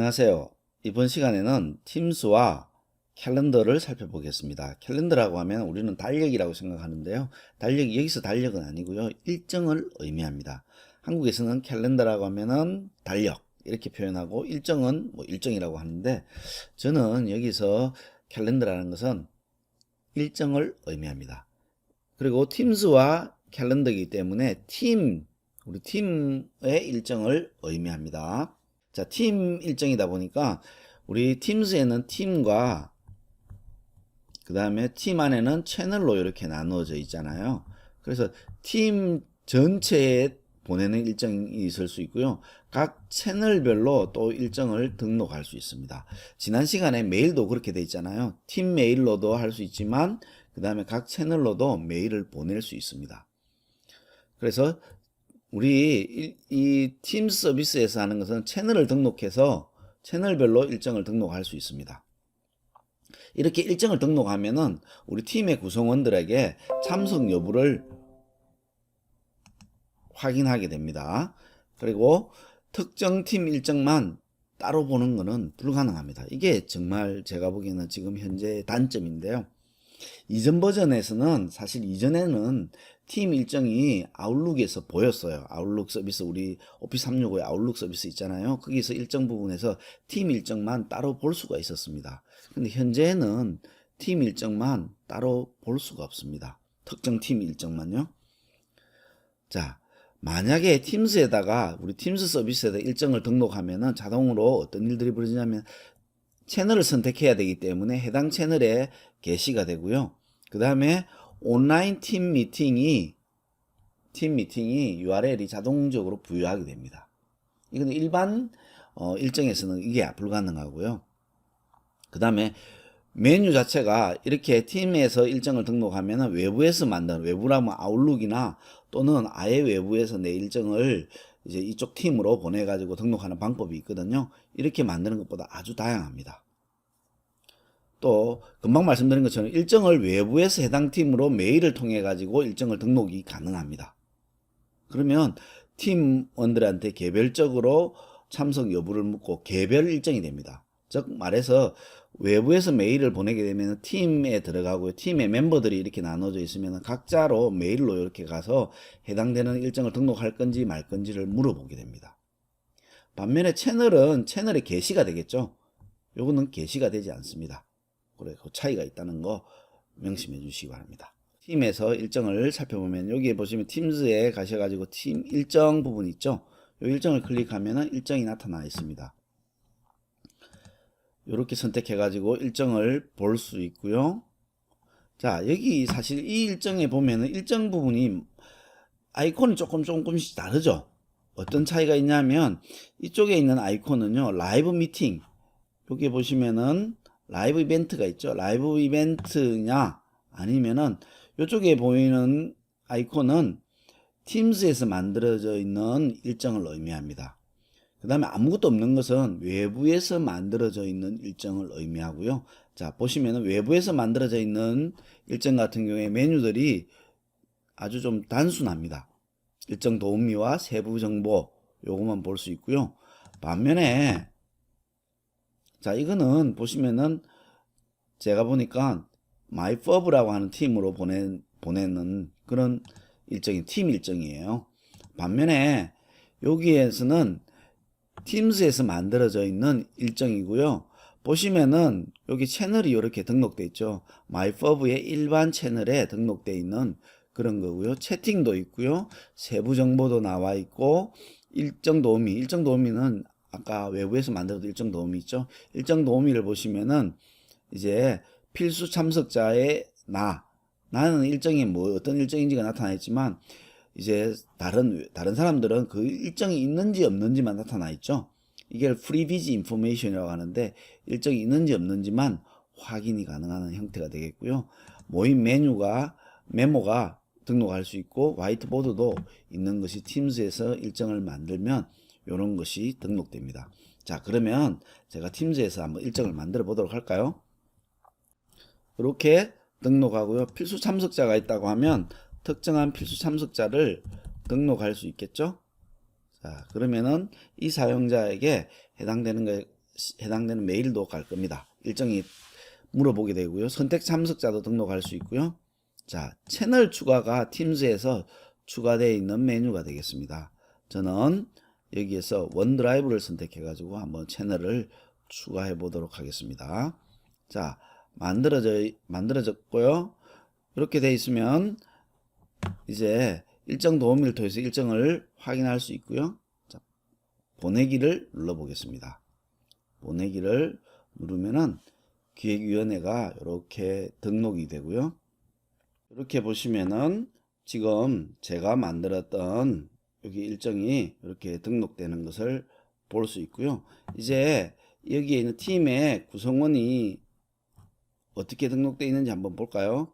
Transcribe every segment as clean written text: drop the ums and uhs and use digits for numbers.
안녕하세요. 이번 시간에는 팀스와 캘린더를 살펴보겠습니다. 캘린더라고 하면 우리는 달력이라고 생각하는데요. 달력이 여기서 달력은 아니고요. 일정을 의미합니다. 한국에서는 캘린더라고 하면은 달력 이렇게 표현하고 일정은 뭐 일정이라고 하는데 저는 여기서 캘린더라는 것은 일정을 의미합니다. 그리고 팀스와 캘린더이기 때문에 우리 팀의 일정을 의미합니다. 자, 팀 일정이다 보니까 우리 팀스에는 팀과 그 다음에 팀 안에는 채널로 이렇게 나누어져 있잖아요. 그래서 팀 전체에 보내는 일정이 있을 수 있고요. 각 채널별로 또 일정을 등록할 수 있습니다. 지난 시간에 메일도 그렇게 돼 있잖아요. 팀 메일로도 할 수 있지만 그 다음에 각 채널로도 메일을 보낼 수 있습니다. 그래서 우리 이 팀 서비스에서 하는 것은 채널을 등록해서 채널별로 일정을 등록할 수 있습니다. 이렇게 일정을 등록하면은 우리 팀의 구성원들에게 참석 여부를 확인하게 됩니다. 그리고 특정 팀 일정만 따로 보는 것은 불가능합니다. 이게 정말 제가 보기에는 지금 현재 단점인데요. 이전 버전에서는 사실 이전에는 팀 일정이 아웃룩에서 보였어요. 아웃룩 서비스, 우리 오피스 365의 아웃룩 서비스 있잖아요. 거기서 일정 부분에서 팀 일정만 따로 볼 수가 있었습니다. 근데 현재는 팀 일정만 따로 볼 수가 없습니다. 특정 팀 일정만요. 자, 만약에 팀스에다가 우리 팀스 서비스에다 일정을 등록하면은 자동으로 어떤 일들이 벌어지냐면 채널을 선택해야 되기 때문에 해당 채널에 게시가 되고요. 그 다음에 온라인 팀 미팅이 URL이 자동적으로 부여하게 됩니다. 이건 일반 일정에서는 이게 불가능하고요. 그 다음에 메뉴 자체가 이렇게 팀에서 일정을 등록하면 외부에서 만든, 외부라면 아웃룩이나 또는 아예 외부에서 내 일정을 이제 이쪽 팀으로 보내가지고 등록하는 방법이 있거든요. 이렇게 만드는 것보다 아주 다양합니다. 또 금방 말씀드린 것처럼 일정을 외부에서 해당 팀으로 메일을 통해 가지고 일정을 등록이 가능합니다. 그러면 팀원들한테 개별적으로 참석 여부를 묻고 개별 일정이 됩니다. 즉 말해서 외부에서 메일을 보내게 되면 팀에 들어가고요. 팀의 멤버들이 이렇게 나눠져 있으면 각자로 메일로 이렇게 가서 해당되는 일정을 등록할 건지 말 건지를 물어보게 됩니다. 반면에 채널은 채널에 게시가 되겠죠. 요거는 게시가 되지 않습니다. 그래, 그 차이가 있다는 거 명심해 주시기 바랍니다. 팀에서 일정을 살펴보면 여기에 보시면 팀즈에 가셔가지고 팀 일정 부분 있죠. 이 일정을 클릭하면 일정이 나타나 있습니다. 이렇게 선택해가지고 일정을 볼 수 있고요. 자, 여기 사실 이 일정에 보면은 일정 부분이 아이콘이 조금씩 다르죠. 어떤 차이가 있냐면 이쪽에 있는 아이콘은요, 라이브 미팅. 여기 보시면은 라이브 이벤트가 있죠. 라이브 이벤트냐 아니면은 이쪽에 보이는 아이콘은 팀스에서 만들어져 있는 일정을 의미합니다. 그 다음에 아무것도 없는 것은 외부에서 만들어져 있는 일정을 의미하고요. 자, 보시면은 외부에서 만들어져 있는 일정 같은 경우에 메뉴들이 아주 좀 단순합니다. 일정 도우미와 세부 정보 요것만 볼 수 있고요. 반면에 자, 이거는 보시면은 제가 보니까 마이퍼브라고 하는 팀으로 보내는 그런 일정이 팀 일정이에요. 반면에 여기에서는 팀스에서 만들어져 있는 일정이고요. 보시면은 여기 채널이 이렇게 등록되어 있죠. 마이퍼브의 일반 채널에 등록되어 있는 그런 거고요. 채팅도 있고요. 세부 정보도 나와 있고 일정 도우미는 아까 외부에서 만들어도 일정 도우미 있죠. 일정 도우미를 보시면은 이제 필수 참석자의 나는 일정이 뭐 어떤 일정인지가 나타나 있지만 이제 다른 사람들은 그 일정이 있는지 없는지만 나타나 있죠. 이게 프리비지 인포메이션이라고 하는데 일정이 있는지 없는지만 확인이 가능한 형태가 되겠고요. 모임 메모가 등록할 수 있고 화이트보드도 있는 것이 팀즈에서 일정을 만들면 이런 것이 등록됩니다. 자, 그러면 제가 팀즈에서 한번 일정을 만들어 보도록 할까요? 이렇게 등록하고요. 필수 참석자가 있다고 하면 특정한 필수 참석자를 등록할 수 있겠죠. 자, 그러면은 이 사용자에게 해당되는 해당되는 메일도 갈 겁니다. 일정이 물어보게 되고요. 선택 참석자도 등록할 수 있고요. 자, 채널 추가가 팀즈에서 추가되어 있는 메뉴가 되겠습니다. 저는 여기에서 원드라이브를 선택해 가지고 한번 채널을 추가해 보도록 하겠습니다. 자, 만들어졌고요. 이렇게 되어 있으면 이제 일정 도우미를 통해서 일정을 확인할 수 있고요. 자, 보내기를 눌러 보겠습니다. 보내기를 누르면은 기획위원회가 이렇게 등록이 되고요. 이렇게 보시면은 지금 제가 만들었던 여기 일정이 이렇게 등록되는 것을 볼 수 있고요. 이제 여기에 있는 팀의 구성원이 어떻게 등록되어 있는지 한번 볼까요?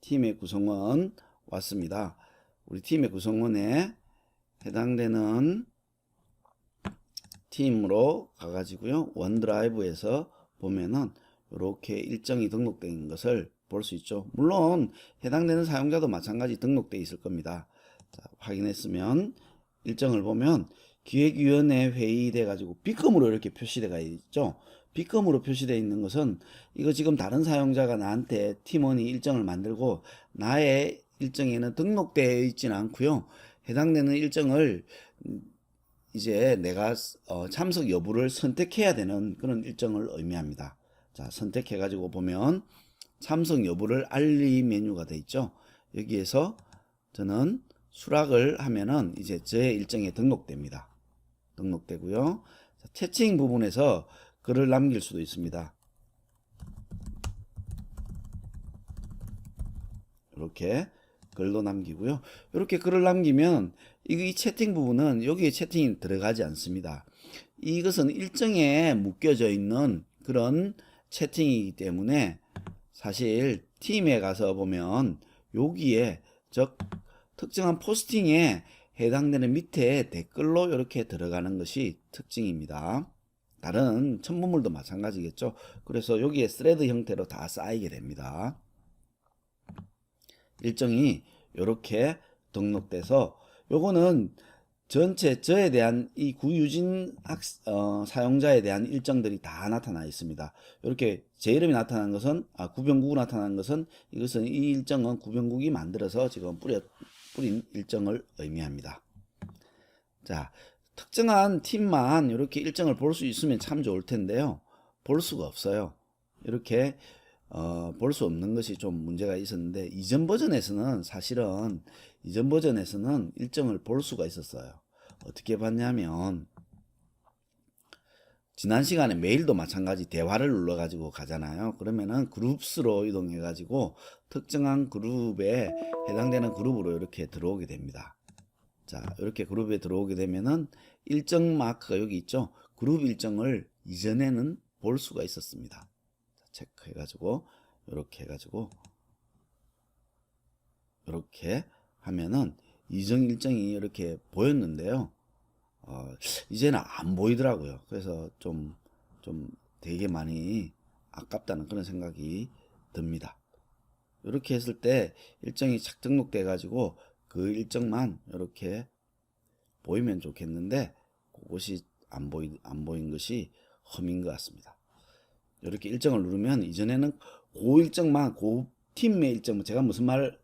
팀의 구성원 왔습니다. 우리 팀의 구성원에 해당되는 팀으로 가가지고요. 원드라이브에서 보면은 이렇게 일정이 등록된 것을 볼 수 있죠. 물론 해당되는 사용자도 마찬가지 등록되어 있을 겁니다. 자, 확인했으면 일정을 보면 기획위원회 회의돼 가지고 B컴으로 이렇게 표시되어 있죠. B컴으로 표시되어 있는 것은 이거 지금 다른 사용자가 나한테 팀원이 일정을 만들고 나의 일정에는 등록되어 있지는 않고요. 해당되는 일정을 이제 내가 참석 여부를 선택해야 되는 그런 일정을 의미합니다. 자, 선택해 가지고 보면 참석 여부를 알림 메뉴가 되어 있죠. 여기에서 저는 수락을 하면은 이제 제 일정에 등록됩니다. 등록되고요. 자, 채팅 부분에서 글을 남길 수도 있습니다. 이렇게 글도 남기고요. 이렇게 글을 남기면 이 채팅 부분은 여기에 채팅이 들어가지 않습니다. 이것은 일정에 묶여져 있는 그런 채팅이기 때문에 사실 팀에 가서 보면 여기에 특정한 포스팅에 해당되는 밑에 댓글로 이렇게 들어가는 것이 특징입니다. 다른 첨부물도 마찬가지겠죠. 그래서 여기에 스레드 형태로 다 쌓이게 됩니다. 일정이 이렇게 등록돼서 요거는 전체 저에 대한 이 구유진 사용자에 대한 일정들이 다 나타나 있습니다. 이렇게 제 이름이 나타난 것은 구병국이 나타난 것은 이것은 이 일정은 구병국이 만들어서 지금 뿌린 일정을 의미합니다. 자, 특정한 팀만 이렇게 일정을 볼 수 있으면 참 좋을 텐데요. 볼 수가 없어요. 이렇게 볼 수 없는 것이 좀 문제가 있었는데 이전 버전에서는 사실은 이전 버전에서는 일정을 볼 수가 있었어요. 어떻게 봤냐면 지난 시간에 메일도 마찬가지 대화를 눌러 가지고 가잖아요. 그러면은 그룹스로 이동해 가지고 특정한 그룹에 해당되는 그룹으로 이렇게 들어오게 됩니다. 자, 이렇게 그룹에 들어오게 되면은 일정 마크가 여기 있죠. 그룹 일정을 이전에는 볼 수가 있었습니다. 체크해 가지고 이렇게 해가지고 이렇게 하면은 이전 일정이 이렇게 보였는데요. 이제는 안 보이더라고요. 그래서 좀 되게 많이 아깝다는 그런 생각이 듭니다. 이렇게 했을 때 일정이 착 등록돼 가지고 그 일정만 이렇게 보이면 좋겠는데 그것이 안 보인 것이 험인 것 같습니다. 이렇게 일정을 누르면 이전에는 그 일정만 그 팀의 일정 제가 무슨 말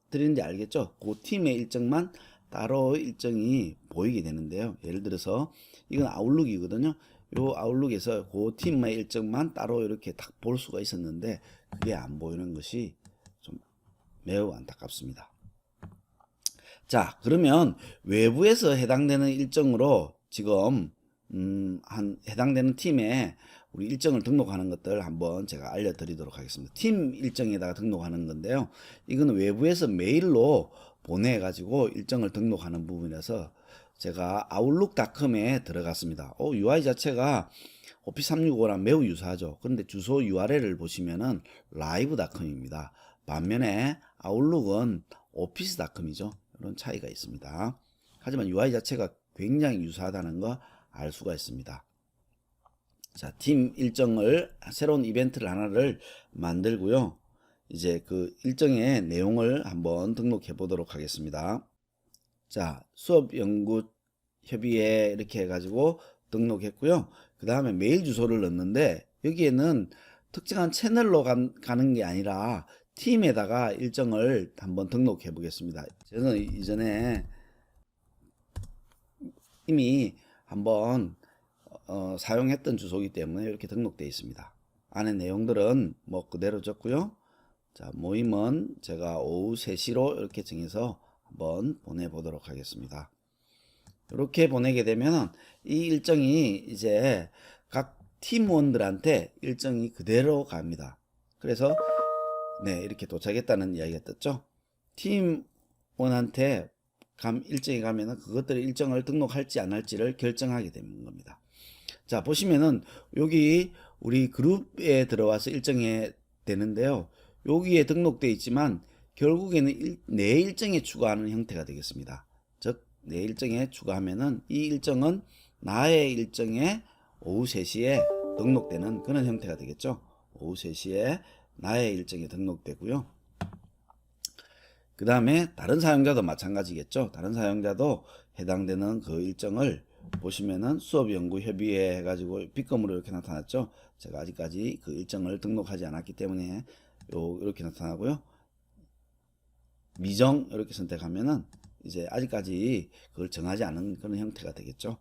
드리는지 알겠죠? 그 팀의 일정만 따로 일정이 보이게 되는데요. 예를 들어서 이건 아웃룩이거든요. 요 아웃룩에서 그 팀의 일정만 따로 이렇게 딱 볼 수가 있었는데 그게 안 보이는 것이 좀 매우 안타깝습니다. 자, 그러면 외부에서 해당되는 일정으로 지금 해당되는 팀에 우리 일정을 등록하는 것들 한번 제가 알려드리도록 하겠습니다. 팀 일정에다가 등록하는 건데요. 이거는 외부에서 메일로 보내가지고 일정을 등록하는 부분이라서 제가 아웃룩닷컴에 들어갔습니다. UI 자체가 오피스 365랑 매우 유사하죠. 그런데 주소 URL을 보시면은 live.com입니다. 반면에 아웃룩은 office.com이죠. 이런 차이가 있습니다. 하지만 UI 자체가 굉장히 유사하다는 거 알 수가 있습니다. 자, 팀 일정을 새로운 이벤트를 하나를 만들고요. 이제 그 일정의 내용을 한번 등록해 보도록 하겠습니다. 자, 수업 연구 협의회 이렇게 해가지고 등록했고요. 그 다음에 메일 주소를 넣는데 여기에는 특정한 채널로 가는 게 아니라 팀에다가 일정을 한번 등록해 보겠습니다. 저는 이전에 이미 한번 사용했던 주소이기 때문에 이렇게 등록되어 있습니다. 안에 내용들은 뭐 그대로 적고요. 자, 모임은 제가 오후 3시로 이렇게 정해서 한번 보내보도록 하겠습니다. 이렇게 보내게 되면 이 일정이 이제 각 팀원들한테 일정이 그대로 갑니다. 그래서 네, 이렇게 도착했다는 이야기가 떴죠. 팀원한테 일정이 가면은 그것들의 일정을 등록할지 안 할지를 결정하게 되는 겁니다. 자, 보시면은 여기 우리 그룹에 들어와서 일정이 되는데요. 여기에 등록되어 있지만 결국에는 내 일정에 추가하는 형태가 되겠습니다. 즉, 내 일정에 추가하면은 이 일정은 나의 일정에 오후 3시에 등록되는 그런 형태가 되겠죠. 오후 3시에 나의 일정에 등록되고요. 그 다음에 다른 사용자도 마찬가지겠죠. 다른 사용자도 해당되는 그 일정을 보시면은 수업연구협의회 해가지고 빗금으로 이렇게 나타났죠. 제가 아직까지 그 일정을 등록하지 않았기 때문에 이렇게 나타나고요. 미정 이렇게 선택하면은 이제 아직까지 그걸 정하지 않은 그런 형태가 되겠죠.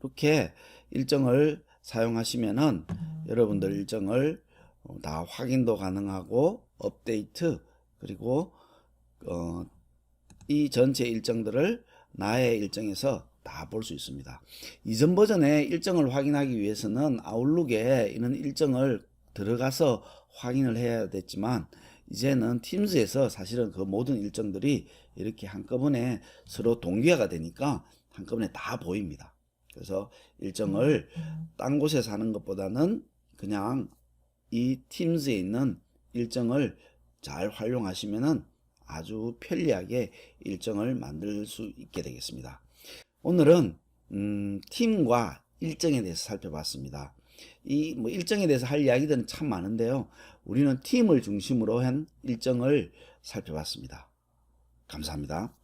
이렇게 일정을 사용하시면은 여러분들 일정을 다 확인도 가능하고 업데이트 그리고 이 전체 일정들을 나의 일정에서 다 볼 수 있습니다. 이전 버전의 일정을 확인하기 위해서는 아웃룩에 이런 일정을 들어가서 확인을 해야 됐지만 이제는 팀즈에서 사실은 그 모든 일정들이 이렇게 한꺼번에 서로 동기화가 되니까 한꺼번에 다 보입니다. 그래서 일정을 딴 곳에서 하는 것보다는 그냥 이 팀즈에 있는 일정을 잘 활용하시면은 아주 편리하게 일정을 만들 수 있게 되겠습니다. 오늘은 팀과 일정에 대해서 살펴봤습니다. 이 일정에 대해서 할 이야기들은 참 많은데요. 우리는 팀을 중심으로 한 일정을 살펴봤습니다. 감사합니다.